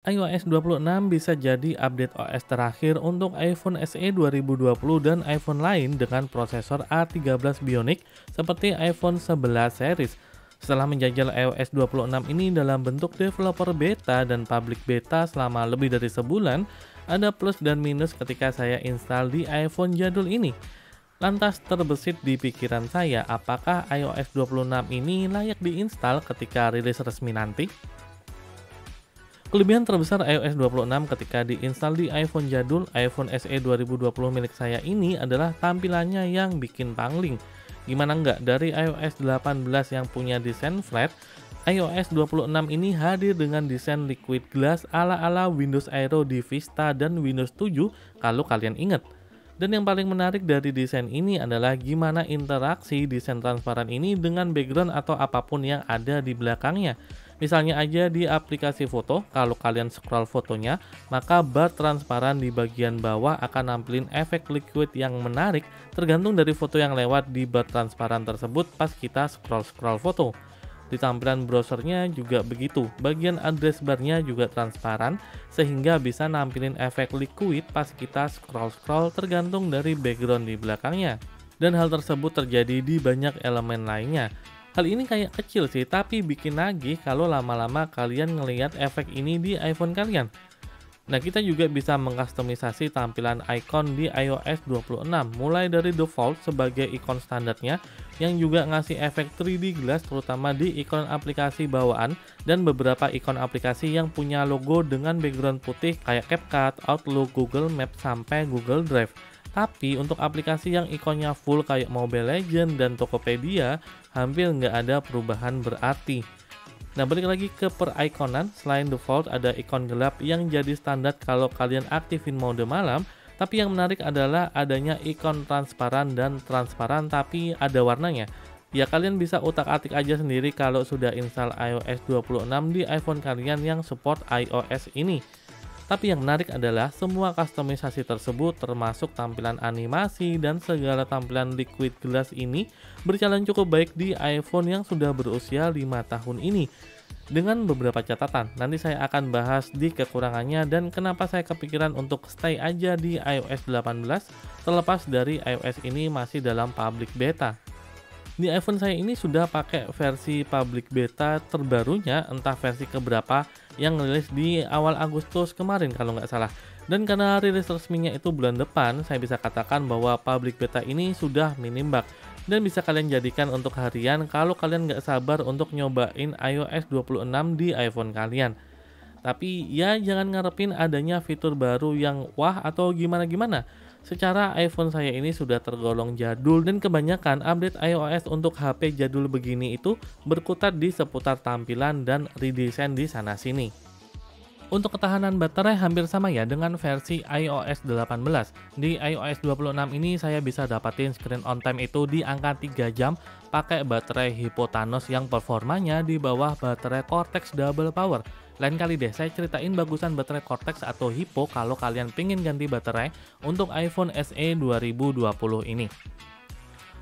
iOS 26 bisa jadi update OS terakhir untuk iPhone SE 2020 dan iPhone lain dengan prosesor A13 Bionic seperti iPhone 11 series. Setelah menjajal iOS 26 ini dalam bentuk developer beta dan public beta selama lebih dari sebulan, ada plus dan minus ketika saya install di iPhone jadul ini. Lantas terbesit di pikiran saya, apakah iOS 26 ini layak diinstal ketika rilis resmi nanti? Kelebihan terbesar iOS 26 ketika diinstal di iPhone jadul iPhone SE 2020 milik saya ini adalah tampilannya yang bikin pangling. Gimana nggak, dari iOS 18 yang punya desain flat, iOS 26 ini hadir dengan desain liquid glass ala-ala Windows Aero di Vista dan Windows 7 kalau kalian ingat. Dan yang paling menarik dari desain ini adalah gimana interaksi desain transparan ini dengan background atau apapun yang ada di belakangnya. Misalnya aja di aplikasi foto, kalau kalian scroll fotonya, maka bar transparan di bagian bawah akan nampilin efek liquid yang menarik tergantung dari foto yang lewat di bar transparan tersebut pas kita scroll-scroll foto. Di tampilan browsernya juga begitu, bagian address barnya juga transparan sehingga bisa nampilin efek liquid pas kita scroll-scroll tergantung dari background di belakangnya. Dan hal tersebut terjadi di banyak elemen lainnya. Hal ini kayak kecil sih, tapi bikin nagih kalau lama-lama kalian ngelihat efek ini di iPhone kalian. Nah, kita juga bisa mengkustomisasi tampilan icon di iOS 26, mulai dari default sebagai ikon standarnya, yang juga ngasih efek 3D glass terutama di ikon aplikasi bawaan, dan beberapa ikon aplikasi yang punya logo dengan background putih kayak CapCut, Outlook, Google Maps, sampai Google Drive. Tapi untuk aplikasi yang ikonnya full kayak Mobile Legends dan Tokopedia, hampir nggak ada perubahan berarti. Nah, balik lagi ke per-ikonan, selain default ada ikon gelap yang jadi standar kalau kalian aktifin mode malam, tapi yang menarik adalah adanya ikon transparan dan transparan tapi ada warnanya. Ya, kalian bisa utak-atik aja sendiri kalau sudah install iOS 26 di iPhone kalian yang support iOS ini. Tapi yang menarik adalah semua kustomisasi tersebut termasuk tampilan animasi dan segala tampilan liquid glass ini berjalan cukup baik di iPhone yang sudah berusia 5 tahun ini. Dengan beberapa catatan, nanti saya akan bahas di kekurangannya dan kenapa saya kepikiran untuk stay aja di iOS 18 terlepas dari iOS ini masih dalam public beta. Di iPhone saya ini sudah pakai versi public beta terbarunya, entah versi keberapa yang rilis di awal Agustus kemarin kalau nggak salah. Dan karena rilis resminya itu bulan depan, saya bisa katakan bahwa public beta ini sudah minim bug dan bisa kalian jadikan untuk harian kalau kalian nggak sabar untuk nyobain iOS 26 di iPhone kalian. Tapi ya jangan ngarepin adanya fitur baru yang wah atau gimana-gimana. Secara iPhone saya ini sudah tergolong jadul dan kebanyakan update iOS untuk HP jadul begini itu berkutat di seputar tampilan dan redesign di sana-sini. Untuk ketahanan baterai hampir sama ya dengan versi iOS 18. Di iOS 26 ini saya bisa dapatin screen on time itu di angka 3 jam pakai baterai Hypotanos yang performanya di bawah baterai Cortex Double Power. Lain kali deh saya ceritain bagusan baterai Cortex atau Hypo kalau kalian pengen ganti baterai untuk iPhone SE 2020 ini.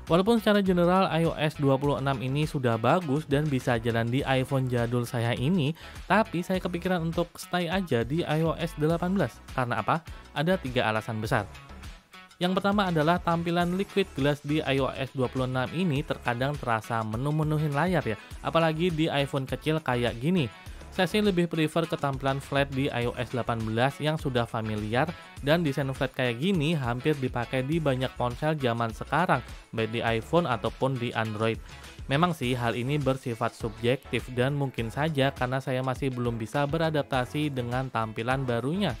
Walaupun secara general iOS 26 ini sudah bagus dan bisa jalan di iPhone jadul saya ini, tapi saya kepikiran untuk stay aja di iOS 18. Karena apa? Ada 3 alasan besar. Yang pertama adalah tampilan liquid glass di iOS 26 ini terkadang terasa menu-menuhin layar ya, apalagi di iPhone kecil kayak gini. Saya sih lebih prefer ke tampilan flat di iOS 18 yang sudah familiar dan desain flat kayak gini hampir dipakai di banyak ponsel zaman sekarang, baik di iPhone ataupun di Android. Memang sih hal ini bersifat subjektif dan mungkin saja karena saya masih belum bisa beradaptasi dengan tampilan barunya.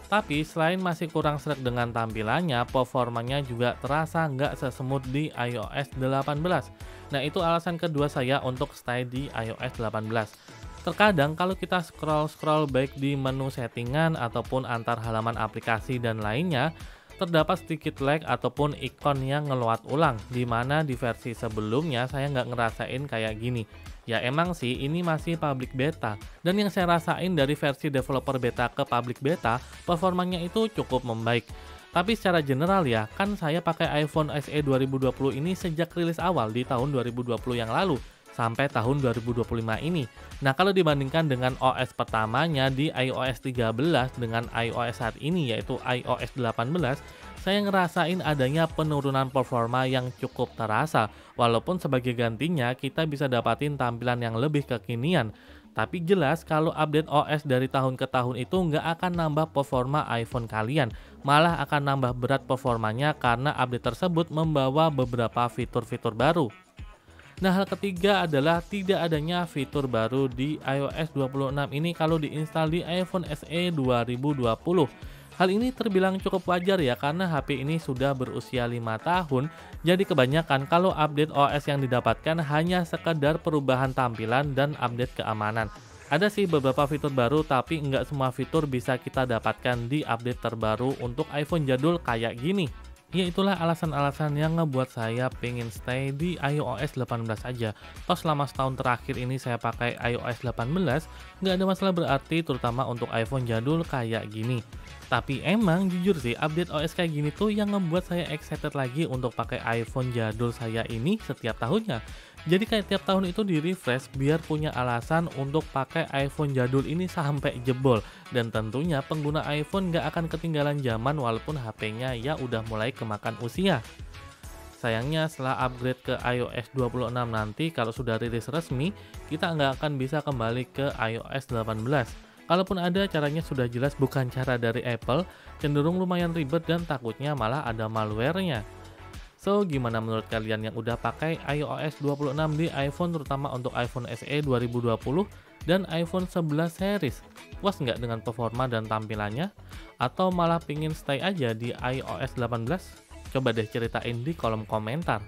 Tapi selain masih kurang sreg dengan tampilannya, performanya juga terasa nggak sesmooth di iOS 18. Nah, itu alasan kedua saya untuk stay di iOS 18. Terkadang kalau kita scroll-scroll baik di menu settingan ataupun antar halaman aplikasi dan lainnya, terdapat sedikit lag ataupun ikon yang ngeload ulang, di mana di versi sebelumnya saya nggak ngerasain kayak gini. Ya emang sih ini masih public beta, dan yang saya rasain dari versi developer beta ke public beta, performanya itu cukup membaik. Tapi secara general ya, kan saya pakai iPhone SE 2020 ini sejak rilis awal di tahun 2020 yang lalu. sampai tahun 2025 ini. Nah, kalau dibandingkan dengan OS pertamanya di iOS 13 dengan iOS saat ini yaitu iOS 18, saya ngerasain adanya penurunan performa yang cukup terasa. Walaupun sebagai gantinya kita bisa dapatin tampilan yang lebih kekinian. Tapi jelas kalau update OS dari tahun ke tahun itu nggak akan nambah performa iPhone kalian, malah akan nambah berat performanya karena update tersebut membawa beberapa fitur-fitur baru. Nah, hal ketiga adalah tidak adanya fitur baru di iOS 26 ini kalau diinstal di iPhone SE 2020. Hal ini terbilang cukup wajar ya karena HP ini sudah berusia 5 tahun, jadi kebanyakan kalau update OS yang didapatkan hanya sekedar perubahan tampilan dan update keamanan. Ada sih beberapa fitur baru tapi nggak semua fitur bisa kita dapatkan di update terbaru untuk iPhone jadul kayak gini. Ya itulah alasan-alasan yang ngebuat saya pengen stay di iOS 18 aja. Toh selama setahun terakhir ini saya pakai iOS 18, nggak ada masalah berarti terutama untuk iPhone jadul kayak gini. Tapi emang jujur sih update OS kayak gini tuh yang ngebuat saya excited lagi untuk pakai iPhone jadul saya ini setiap tahunnya. Jadi kayak tiap tahun itu di refresh biar punya alasan untuk pakai iPhone jadul ini sampai jebol. Dan tentunya pengguna iPhone nggak akan ketinggalan zaman walaupun HP-nya ya udah mulai kemakan usia. Sayangnya setelah upgrade ke iOS 26 nanti kalau sudah rilis resmi, kita nggak akan bisa kembali ke iOS 18. Kalaupun ada caranya sudah jelas bukan cara dari Apple, cenderung lumayan ribet dan takutnya malah ada malware-nya. So, gimana menurut kalian yang udah pakai iOS 26 di iPhone terutama untuk iPhone SE 2020 dan iPhone 11 series? Puas nggak dengan performa dan tampilannya? Atau malah pingin stay aja di iOS 18? Coba deh ceritain di kolom komentar.